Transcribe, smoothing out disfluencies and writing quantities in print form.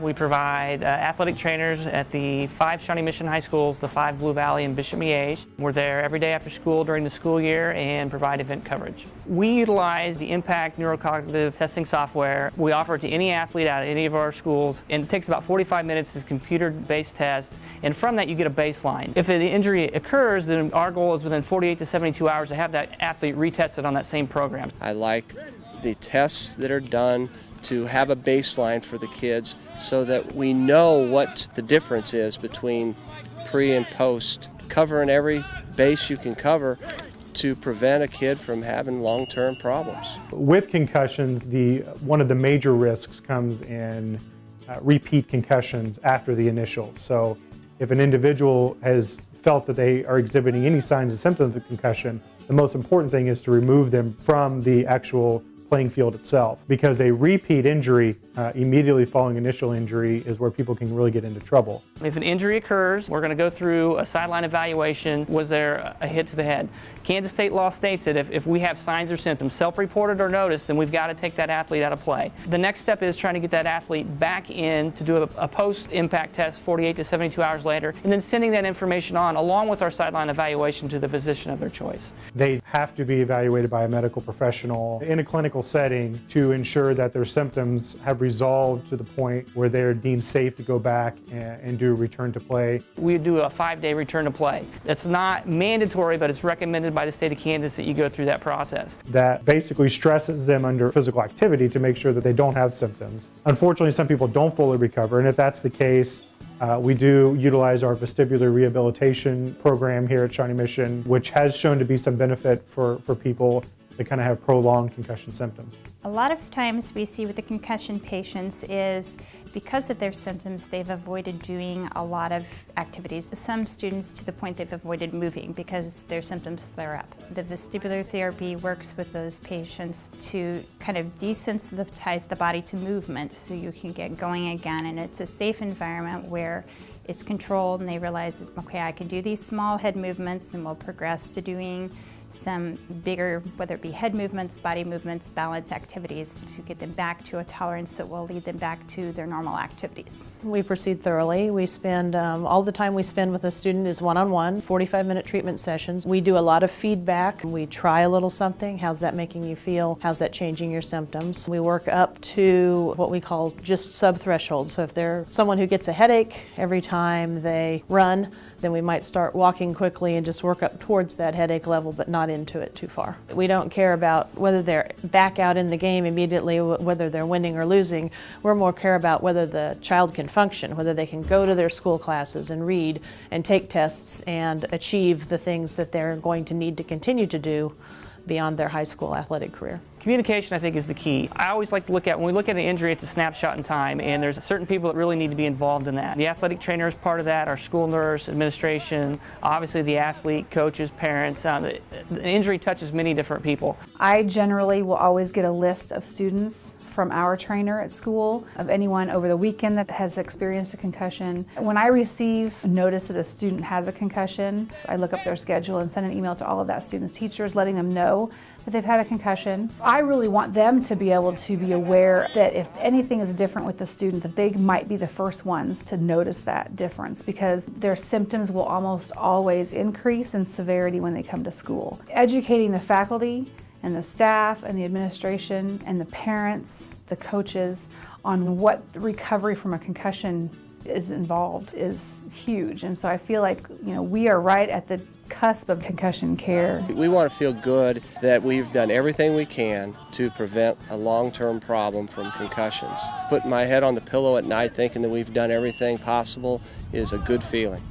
We provide athletic trainers at the 5 Shawnee Mission High Schools, the 5 Blue Valley and Bishop Miege. We're there every day after school during the school year and provide event coverage. We utilize the ImPACT neurocognitive testing software. We offer it to any athlete at any of our schools, and it takes about 45 minutes. It's a computer-based test, and from that you get a baseline. If an injury occurs, then our goal is within 48 to 72 hours to have that athlete retested on that same program. I like the tests that are done to have a baseline for the kids so that we know what the difference is between pre and post, covering every base you can cover to prevent a kid from having long-term problems. With concussions, one of the major risks comes in repeat concussions after the initial. So if an individual has felt that they are exhibiting any signs and symptoms of concussion, the most important thing is to remove them from the actual playing field itself, because a repeat injury immediately following initial injury is where people can really get into trouble. If an injury occurs, we're going to go through a sideline evaluation. Was there a hit to the head? Kansas state law states that if we have signs or symptoms, self-reported or noticed, then we've got to take that athlete out of play. The next step is trying to get that athlete back in to do a post-impact test 48 to 72 hours later, and then sending that information on along with our sideline evaluation to the physician of their choice. They have to be evaluated by a medical professional in a clinical setting to ensure that their symptoms have resolved to the point where they're deemed safe to go back and do a return to play. We do a 5-day return to play. It's not mandatory, but it's recommended by the state of Kansas that you go through that process. That basically stresses them under physical activity to make sure that they don't have symptoms. Unfortunately, some people don't fully recover, and if that's the case, we do utilize our Vestibular Rehabilitation program here at Shawnee Mission, which has shown to be some benefit for people that kind of have prolonged concussion symptoms. A lot of times we see with the concussion patients is because of their symptoms, they've avoided doing a lot of activities. Some students to the point they've avoided moving because their symptoms flare up. The vestibular therapy works with those patients to kind of desensitize the body to movement so you can get going again, and it's a safe environment where it's controlled and they realize, okay, I can do these small head movements and we'll progress to doing some bigger, whether it be head movements, body movements, balance activities to get them back to a tolerance that will lead them back to their normal activities. We proceed thoroughly. We spend, all the time we spend with a student is one-on-one, 45-minute treatment sessions. We do a lot of feedback. We try a little something. How's that making you feel? How's that changing your symptoms? We work up to what we call just sub-thresholds. So if they're someone who gets a headache every time they run, then we might start walking quickly and just work up towards that headache level, but not into it too far. We don't care about whether they're back out in the game immediately, whether they're winning or losing. We're more care about whether the child can function, whether they can go to their school classes and read and take tests and achieve the things that they're going to need to continue to do beyond their high school athletic career. Communication, I think, is the key. I always like to look at, when we look at an injury, it's a snapshot in time, and there's certain people that really need to be involved in that. The athletic trainer is part of that, our school nurse, administration, obviously the athlete, coaches, parents. The injury touches many different people. I generally will always get a list of students from our trainer at school, of anyone over the weekend that has experienced a concussion. When I receive notice that a student has a concussion, I look up their schedule and send an email to all of that student's teachers letting them know that they've had a concussion. I really want them to be able to be aware that if anything is different with the student, that they might be the first ones to notice that difference, because their symptoms will almost always increase in severity when they come to school. Educating the faculty and the staff and the administration and the parents, the coaches, on what recovery from a concussion is involved is huge. And so I feel like, we are right at the cusp of concussion care. We want to feel good that we've done everything we can to prevent a long-term problem from concussions. Putting my head on the pillow at night thinking that we've done everything possible is a good feeling.